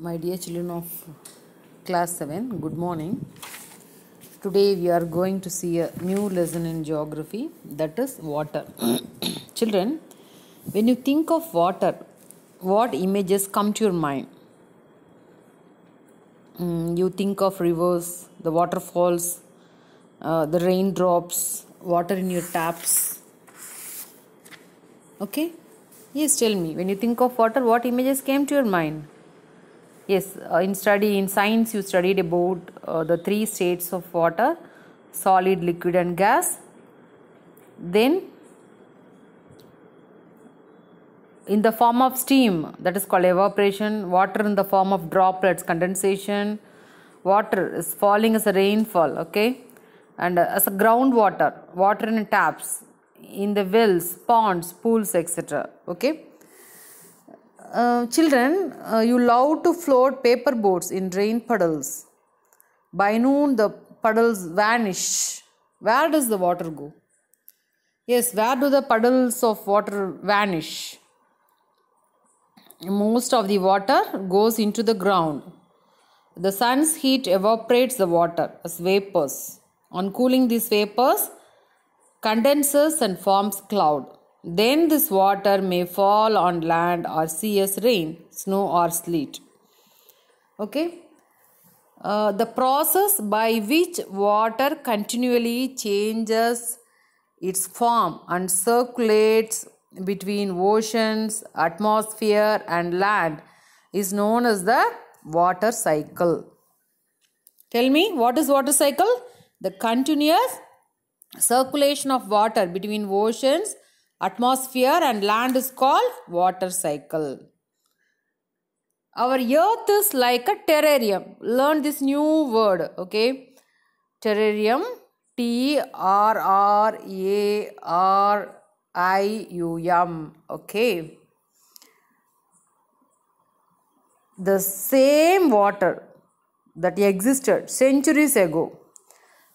My dear children of class 7, good morning. Today we are going to see a new lesson in geography, that is water. Children, when you think of water, what images come to your mind? You think of rivers, the waterfalls, the raindrops, water in your taps. Okay? Yes, tell me, when you think of water, what images came to your mind? Yes, in science you studied about the three states of water: solid, liquid and gas. Then in the form of steam, that is called evaporation. Water in the form of droplets, condensation. Water is falling as a rainfall, okay? And as a groundwater, water in taps, in the wells, ponds, pools, etc. Okay? Children, you love to float paper boats in rain puddles. By noon, the puddles vanish. Where does the water go? Yes, where do the puddles of water vanish? Most of the water goes into the ground. The sun's heat evaporates the water as vapors. On cooling these vapors, condenses and forms cloud. Then this water may fall on land or sea as rain, snow or sleet. Okay. The process by which water continually changes its form and circulates between oceans, atmosphere and land is known as the water cycle. Tell me, what is water cycle? The continuous circulation of water between oceans, atmosphere and land is called water cycle. Our earth is like a terrarium. Learn this new word, okay? Terrarium, T-R-R-A-R-I-U-M, okay? The same water that existed centuries ago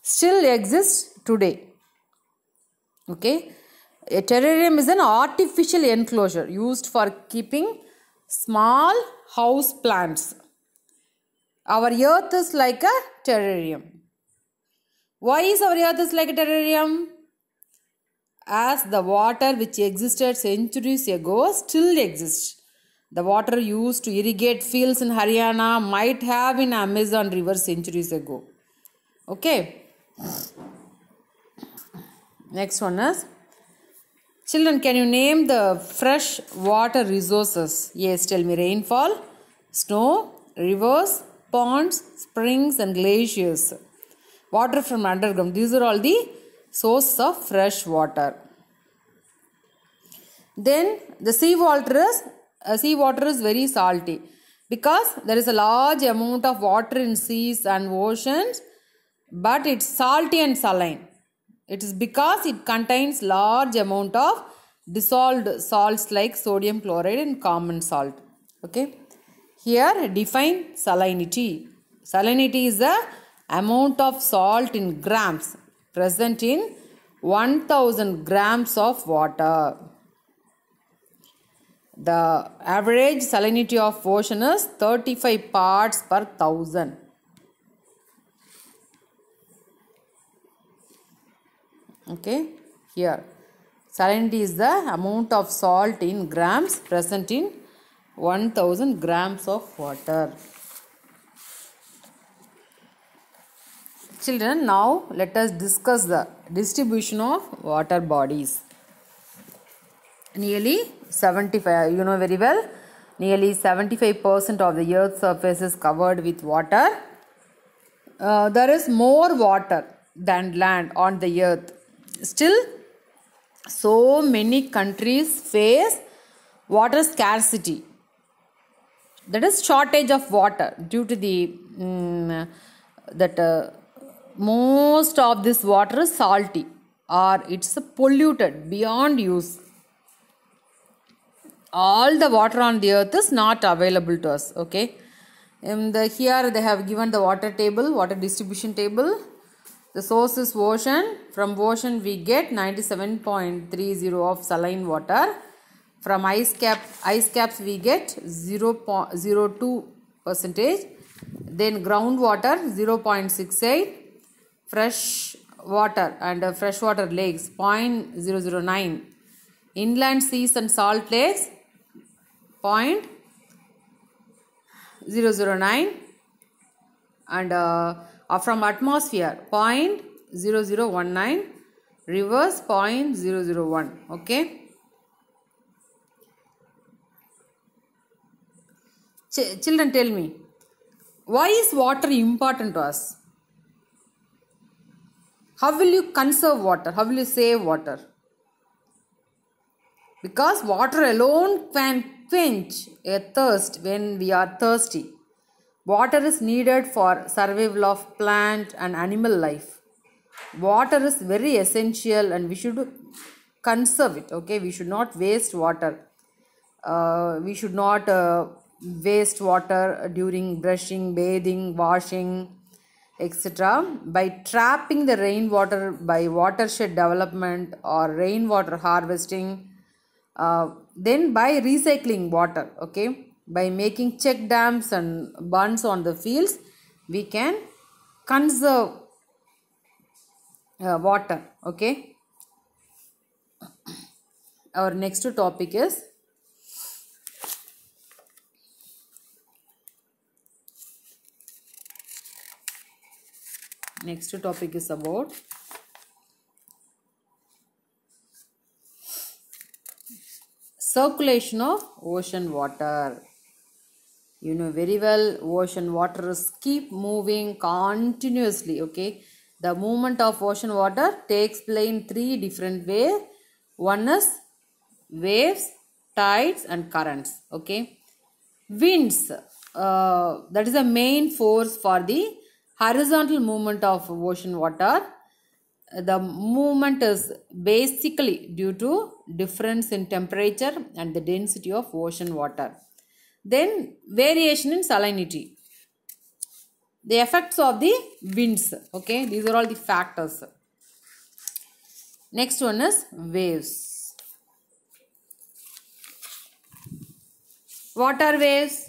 still exists today, okay? A terrarium is an artificial enclosure used for keeping small house plants. Our earth is like a terrarium. Why is our earth is like a terrarium? As the water which existed centuries ago still exists. The water used to irrigate fields in Haryana might have been Amazon river centuries ago. Okay. Next one is, children, can you name the fresh water resources? Yes, tell me. Rainfall, snow, rivers, ponds, springs and glaciers. Water from underground. These are all the sources of fresh water. Then the seawater is very salty because there is a large amount of water in seas and oceans, but it's salty and saline. It is because it contains large amount of dissolved salts like sodium chloride and common salt. Okay. Here define salinity. Salinity is the amount of salt in grams present in 1000 grams of water. The average salinity of ocean is 35 parts per thousand. Okay, here salinity is the amount of salt in grams present in 1000 grams of water. Children, now let us discuss the distribution of water bodies. Nearly 75, you know very well, nearly 75% of the earth's surface is covered with water. There is more water than land on the earth. Still, so many countries face water scarcity. That is shortage of water due to the most of this water is salty or it's polluted beyond use. All the water on the earth is not available to us. Okay. Here they have given the water table, water distribution table. The source is ocean. From ocean we get 97.30 of saline water. From ice caps we get 0.02 percentage. Then groundwater 0.68, fresh water and freshwater lakes 0.009, inland seas and salt lakes 0.009, and from atmosphere 0.0019, rivers 0.001. Okay. Children, tell me, why is water important to us? How will you conserve water? How will you save water? Because water alone can quench a thirst when we are thirsty. Water is needed for survival of plant and animal life. Water is very essential and we should conserve it. Okay, we should not waste water. We should not waste water during brushing, bathing, washing, etc. By trapping the rainwater by watershed development or rainwater harvesting, then by recycling water, okay, by making check dams and bunds on the fields, we can conserve water. Okay. Our next topic is about circulation of ocean water. You know very well, ocean waters keep moving continuously. Okay, the movement of ocean water takes place in three different ways. One is waves, tides, and currents. Okay, winds, that is the main force for the horizontal movement of ocean water. The movement is basically due to difference in temperature and the density of ocean water. Then variation in salinity. The effects of the winds. Okay, these are all the factors. Next one is waves. What are waves?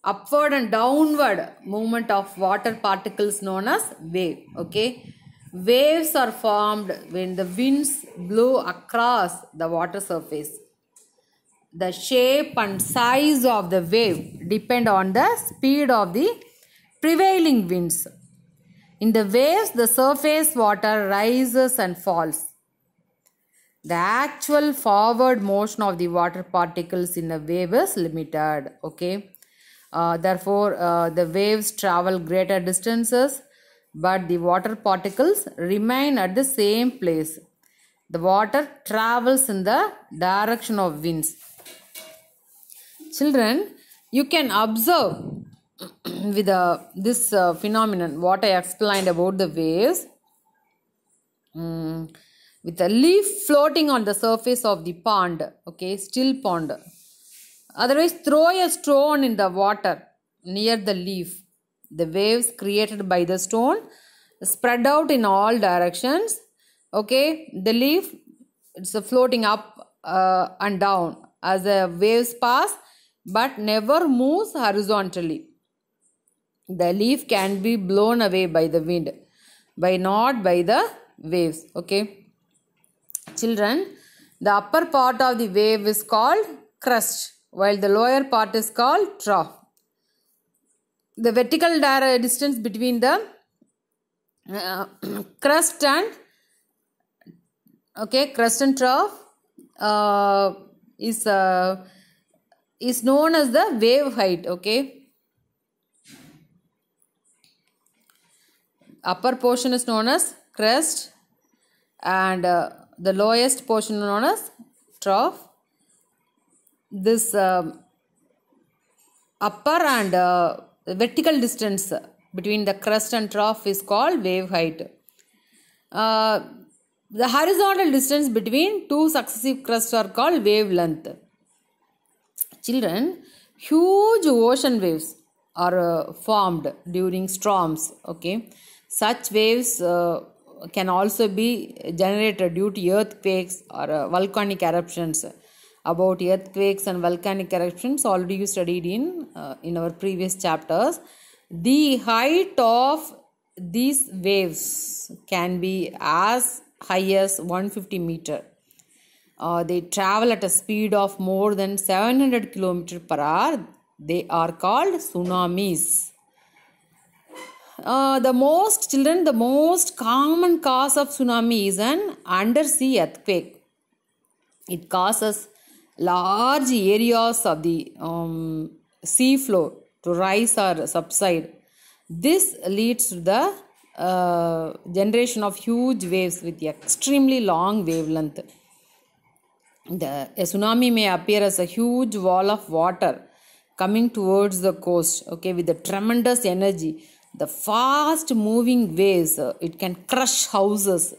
Upward and downward movement of water particles known as wave. Okay, waves are formed when the winds blow across the water surface. The shape and size of the wave depend on the speed of the prevailing winds. In the waves, the surface water rises and falls. The actual forward motion of the water particles in a wave is limited. Okay. Therefore, the waves travel greater distances, but the water particles remain at the same place. The water travels in the direction of winds. Children, you can observe with this phenomenon, what I explained about the waves, with a leaf floating on the surface of the pond, okay, still pond. Otherwise, throw a stone in the water near the leaf. The waves created by the stone spread out in all directions. Okay, the leaf, it's floating up and down as the waves pass, but never moves horizontally. The leaf can be blown away by the wind, not by the waves. Okay, children, the upper part of the wave is called crest, while the lower part is called trough. The vertical distance between the crest and trough is known as the wave height. Okay, upper portion is known as crest and the lowest portion known as trough. This upper and vertical distance between the crest and trough is called wave height. The horizontal distance between two successive crests are called wavelength. Children, huge ocean waves are formed during storms. Okay, such waves can also be generated due to earthquakes or volcanic eruptions. about earthquakes and volcanic eruptions. Already you studied in our previous chapters. The height of these waves can be as high as 150 meter. They travel at a speed of more than 700 km per hour. They are called tsunamis. The most common cause of tsunami is an undersea earthquake. It causes large areas of the sea floor to rise or subside. This leads to the generation of huge waves with extremely long wavelength. A tsunami may appear as a huge wall of water coming towards the coast, okay, with a tremendous energy. The fast moving waves, it can crush houses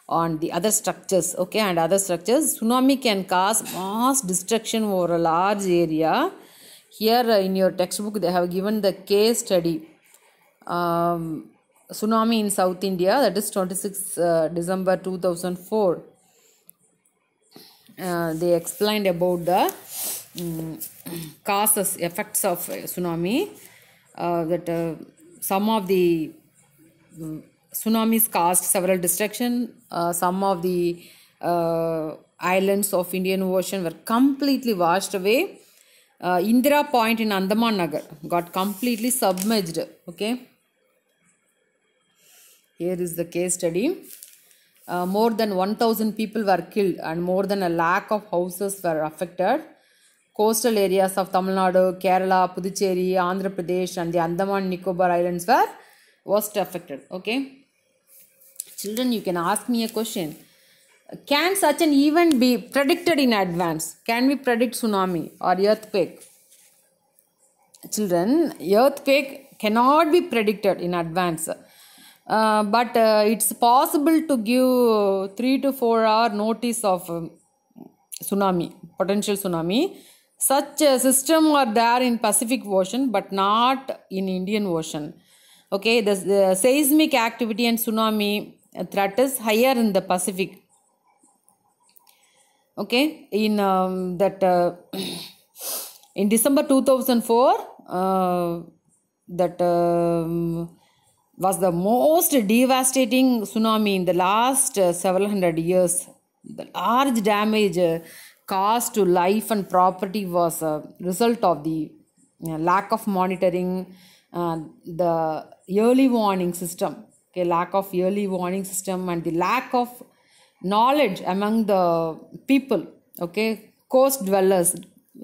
on the other structures, okay, and other structures. Tsunami can cause mass destruction over a large area. Here in your textbook they have given the case study, tsunami in South India, that is 26 December 2004. They explained about the causes, effects of tsunami, that some of the tsunamis caused several destruction. Some of the islands of Indian Ocean were completely washed away. Indira Point in Andaman Nagar got completely submerged. Okay, here is the case study. More than 1,000 people were killed and more than a lakh of houses were affected. Coastal areas of Tamil Nadu, Kerala, Puducherry, Andhra Pradesh and the Andaman Nicobar Islands were worst affected. Okay, children, you can ask me a question. Can such an event be predicted in advance? Can we predict tsunami or earthquake? Children, earthquake cannot be predicted in advance. But it's possible to give 3 to 4 hour notice of tsunami, potential tsunami. Such a system are there in Pacific Ocean but not in Indian Ocean. Okay, the seismic activity and tsunami threat is higher in the Pacific. Okay, in in December 2004, that was the most devastating tsunami in the last several hundred years. The large damage caused to life and property was a result of the lack of monitoring, the early warning system, okay, lack of early warning system and the lack of knowledge among the people, okay, coast dwellers.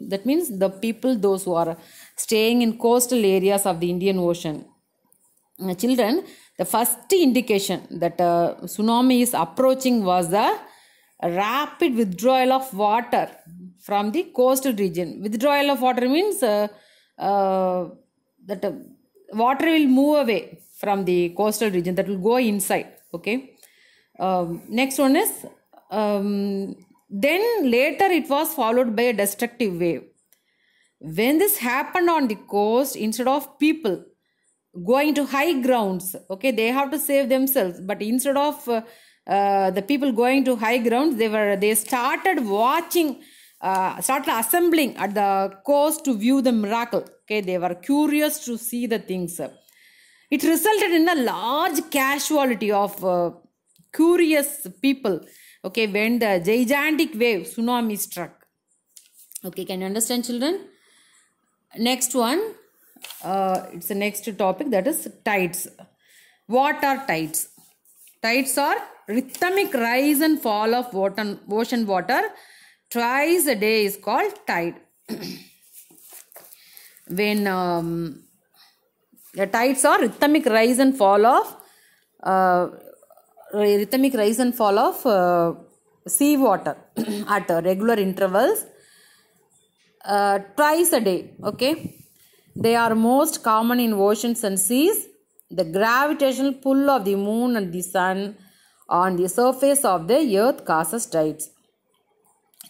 That means the people, those who are staying in coastal areas of the Indian Ocean. Children, the first indication that tsunami is approaching was the rapid withdrawal of water from the coastal region. Withdrawal of water means that water will move away from the coastal region, that will go inside. Okay, next one is then later it was followed by a destructive wave. When this happened on the coast, instead of people going to high grounds, okay, they have to save themselves, but instead of the people going to high grounds, they started watching, started assembling at the coast to view the miracle. Okay, they were curious to see the things. It resulted in a large casualty of curious people, okay, when the gigantic wave tsunami struck. Okay, can you understand, children? Next one, it's the next topic, that is tides. What are tides? Tides are rhythmic rise and fall of ocean water. Twice a day is called tide. When the tides are rhythmic rise and fall of sea water at regular intervals, twice a day. Okay, they are most common in oceans and seas. The gravitational pull of the moon and the sun on the surface of the earth causes tides.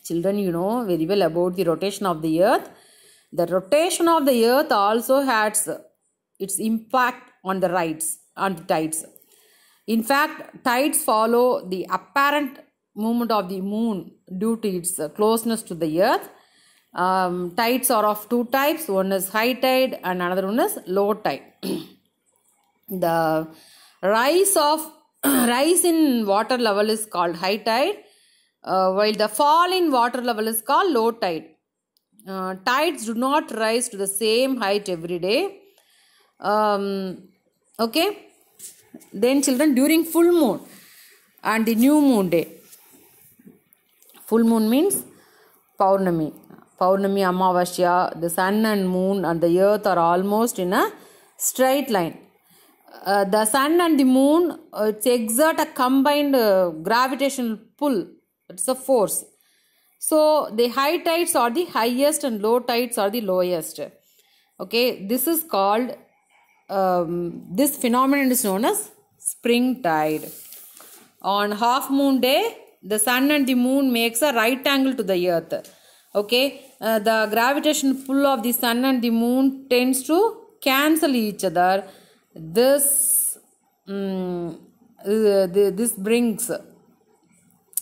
Children, you know very well about the rotation of the earth. The rotation of the earth also has its impact on the tides. In fact, tides follow the apparent movement of the moon due to its closeness to the earth. Tides are of two types. One is high tide and another one is low tide. The rise in water level is called high tide, while the fall in water level is called low tide. Tides do not rise to the same height every day. Okay. Then children, during full moon and the new moon day. Full moon means Paurnami. Paurnami, Amavasya, the sun and moon and the earth are almost in a straight line. The sun and the moon exert a combined gravitational pull. It's a force. So the high tides are the highest and low tides are the lowest. Okay, this is called, this phenomenon is known as spring tide. On half moon day, the sun and the moon makes a right angle to the earth. Okay, the gravitational pull of the sun and the moon tends to cancel each other. This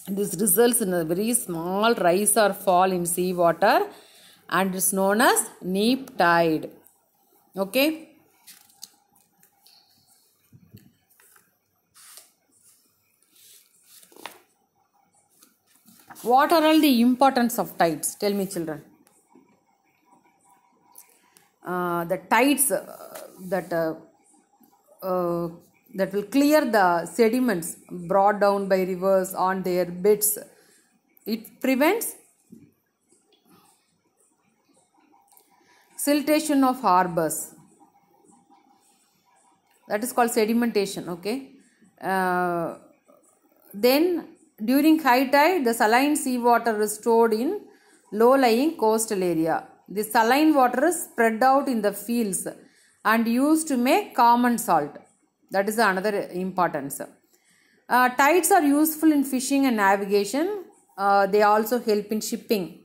results in a very small rise or fall in sea water, and it's known as neap tide. Okay. What are all the importance of tides? Tell me, children. The tides that will clear the sediments brought down by rivers on their beds. It prevents siltation of harbors. That is called sedimentation. Okay. Then during high tide, the saline seawater is stored in low-lying coastal area. The saline water is spread out in the fields and used to make common salt. That is another importance. Tides are useful in fishing and navigation. They also help in shipping.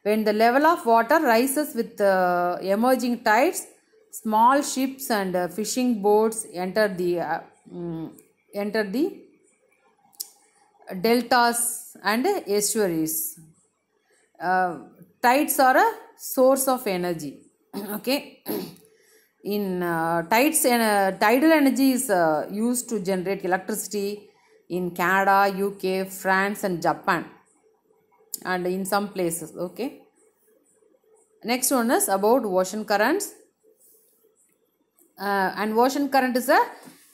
When the level of water rises with emerging tides, small ships and fishing boats enter the deltas and estuaries. Tides are a source of energy. Okay. In tidal energy is used to generate electricity in Canada, UK, France and Japan, and in some places. Okay. Next one is about ocean currents. And ocean current is a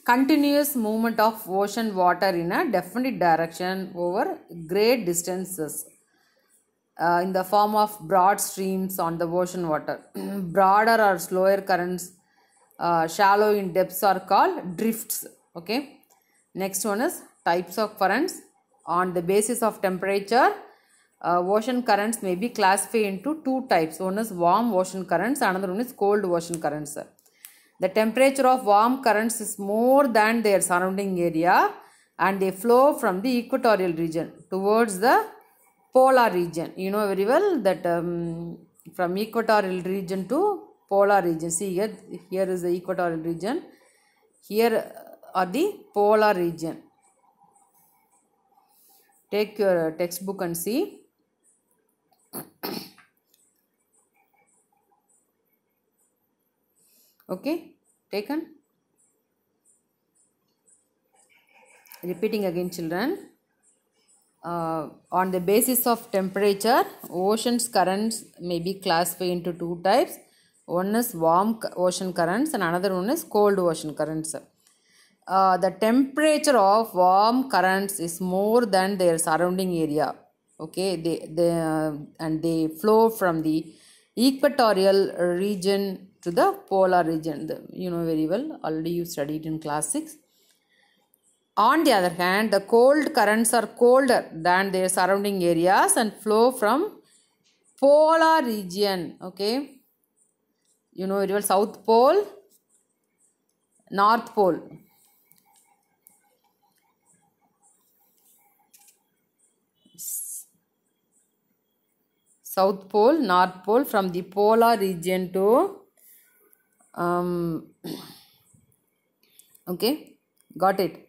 continuous movement of ocean water in a definite direction over great distances in the form of broad streams on the ocean water. Broader or slower currents, shallow in depths, are called drifts. Okay. Next one is types of currents. On the basis of temperature, ocean currents may be classified into two types. One is warm ocean currents, another one is cold ocean currents. The temperature of warm currents is more than their surrounding area, and they flow from the equatorial region towards the polar region. You know very well that from equatorial region to polar region. See here is the equatorial region. Here are the polar region. Take your textbook and see. Okay, taken. Repeating again, children. On the basis of temperature, ocean's currents may be classified into two types. One is warm ocean currents and another one is cold ocean currents. The temperature of warm currents is more than their surrounding area. Okay, they flow from the equatorial region to the polar region. You know very well, already you studied in class 6. On the other hand, the cold currents are colder than their surrounding areas and flow from polar region. Okay, you know very well, South Pole, North Pole. South Pole, North Pole, from the polar region to okay, got it.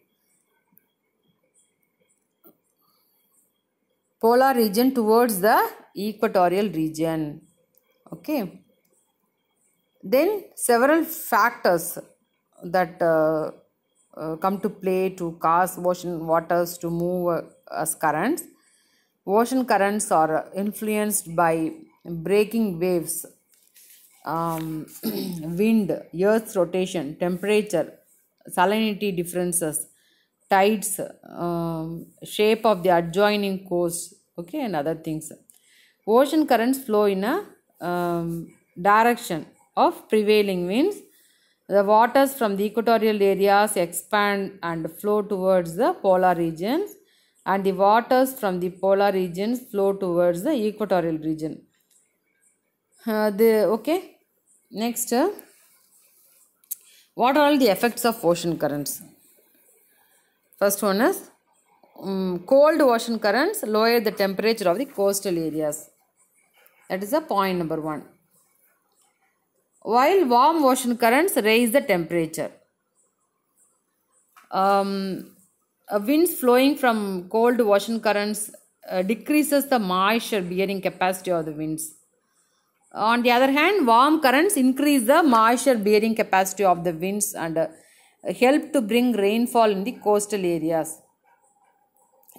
polar region towards the equatorial region. Okay. Then several factors that come to play to cause ocean waters to move as currents. Ocean currents are influenced by breaking waves, wind, earth's rotation, temperature, salinity differences, tides, shape of the adjoining coast, okay, and other things. Ocean currents flow in a direction of prevailing winds. The waters from the equatorial areas expand and flow towards the polar regions, and the waters from the polar regions flow towards the equatorial region. Okay. Next, what are all the effects of ocean currents? First one is cold ocean currents lower the temperature of the coastal areas. That is the point number 1. While warm ocean currents raise the temperature. Winds flowing from cold ocean currents decreases the moisture bearing capacity of the winds. On the other hand, warm currents increase the moisture bearing capacity of the winds and help to bring rainfall in the coastal areas.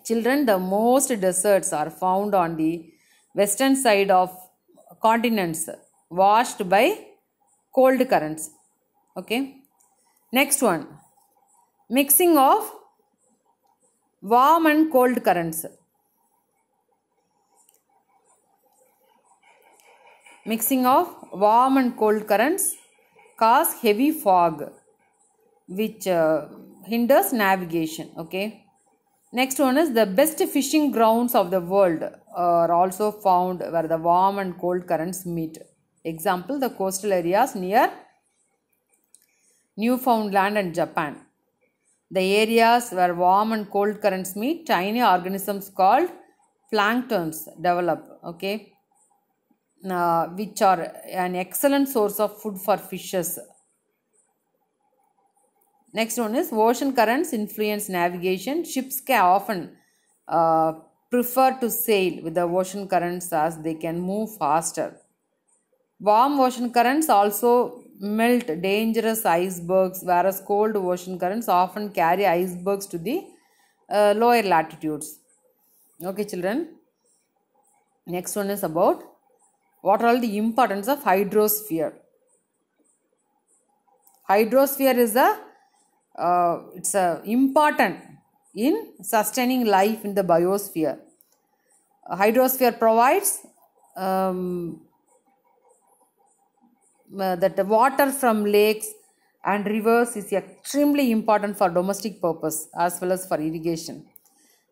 Children, the most deserts are found on the western side of continents washed by cold currents. Okay. Next one, mixing of warm and cold currents. Mixing of warm and cold currents cause heavy fog, which hinders navigation. Okay. Next one is the best fishing grounds of the world are also found where the warm and cold currents meet. Example, the coastal areas near Newfoundland and Japan. The areas where warm and cold currents meet, tiny organisms called planktons develop. Okay. Which are an excellent source of food for fishes. Next one is ocean currents influence navigation. Ships can often prefer to sail with the ocean currents as they can move faster. Warm ocean currents also melt dangerous icebergs, whereas cold ocean currents often carry icebergs to the lower latitudes. Okay, children. Next one is about what are all the importance of hydrosphere. Hydrosphere is important in sustaining life in the biosphere. Hydrosphere provides that the water from lakes and rivers is extremely important for domestic purpose as well as for irrigation.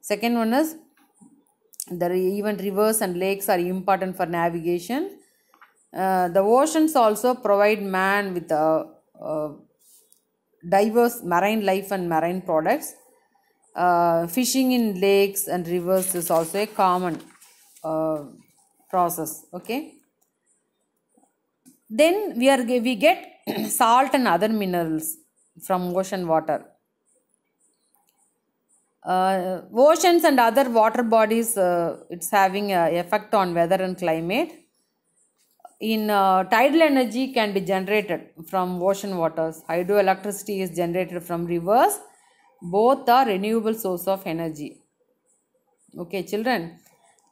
Second one is even rivers and lakes are important for navigation. The oceans also provide man with diverse marine life and marine products. Fishing in lakes and rivers is also a common process. Okay. Then we get salt and other minerals from ocean water. Oceans and other water bodies, it's having an effect on weather and climate. Tidal energy can be generated from ocean waters. Hydroelectricity is generated from rivers. Both are renewable source of energy. Okay, children,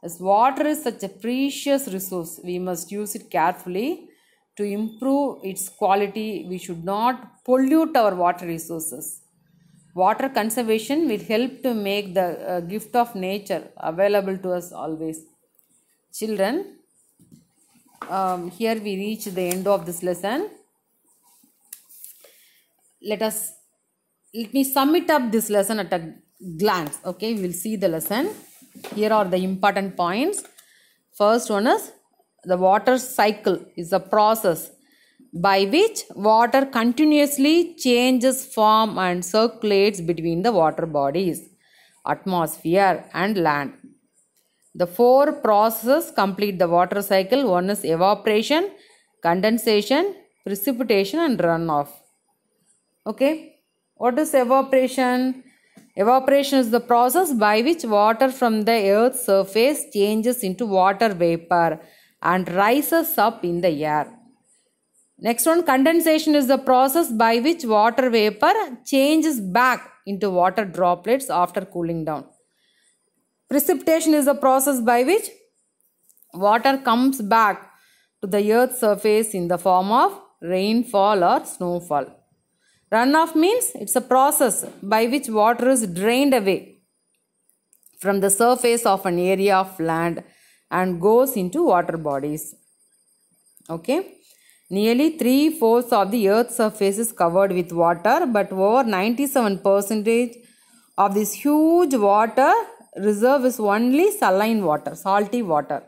as water is such a precious resource, we must use it carefully to improve its quality. We should not pollute our water resources. Water conservation will help to make the gift of nature available to us always. Children, here we reach the end of this lesson. Let me sum it up this lesson at a glance. Okay, we will see the lesson. Here are the important points. First one is the water cycle is a process by which water continuously changes form and circulates between the water bodies, atmosphere and land. The 4 processes complete the water cycle. One is evaporation, condensation, precipitation and runoff. Okay. What is evaporation? Evaporation is the process by which water from the earth's surface changes into water vapor and rises up in the air. Next one, condensation is the process by which water vapor changes back into water droplets after cooling down. Precipitation is the process by which water comes back to the earth's surface in the form of rainfall or snowfall. Runoff means it's a process by which water is drained away from the surface of an area of land and goes into water bodies. Okay. Nearly 3/4 of the earth's surface is covered with water, but over 97% of this huge water reserve is only saline water, salty water.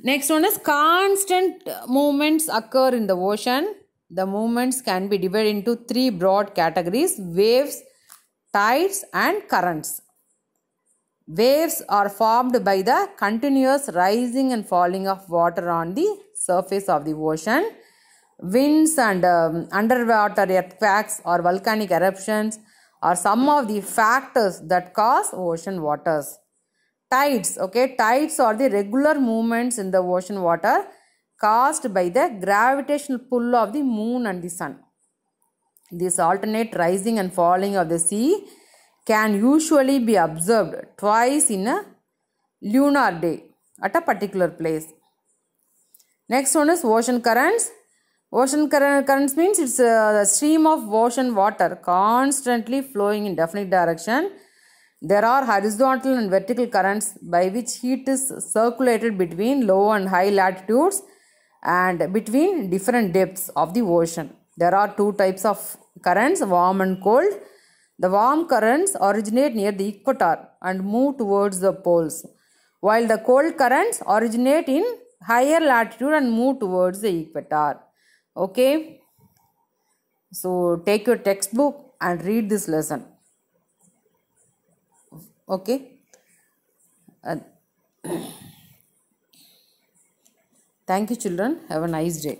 Next one is constant movements occur in the ocean. The movements can be divided into three broad categories: waves, tides, and currents. Waves are formed by the continuous rising and falling of water on the surface of the ocean. Winds and underwater earthquakes or volcanic eruptions are some of the factors that cause ocean waters. Tides, okay, tides are the regular movements in the ocean water caused by the gravitational pull of the moon and the sun. This alternate rising and falling of the sea can usually be observed twice in a lunar day at a particular place. Next one is ocean currents. Ocean currents means it's a stream of ocean water constantly flowing in definite direction. There are horizontal and vertical currents by which heat is circulated between low and high latitudes and between different depths of the ocean. There are two types of currents, warm and cold. The warm currents originate near the equator and move towards the poles, while the cold currents originate in higher latitude and move towards the equator. Okay, so take your textbook and read this lesson. Okay, thank you children, have a nice day.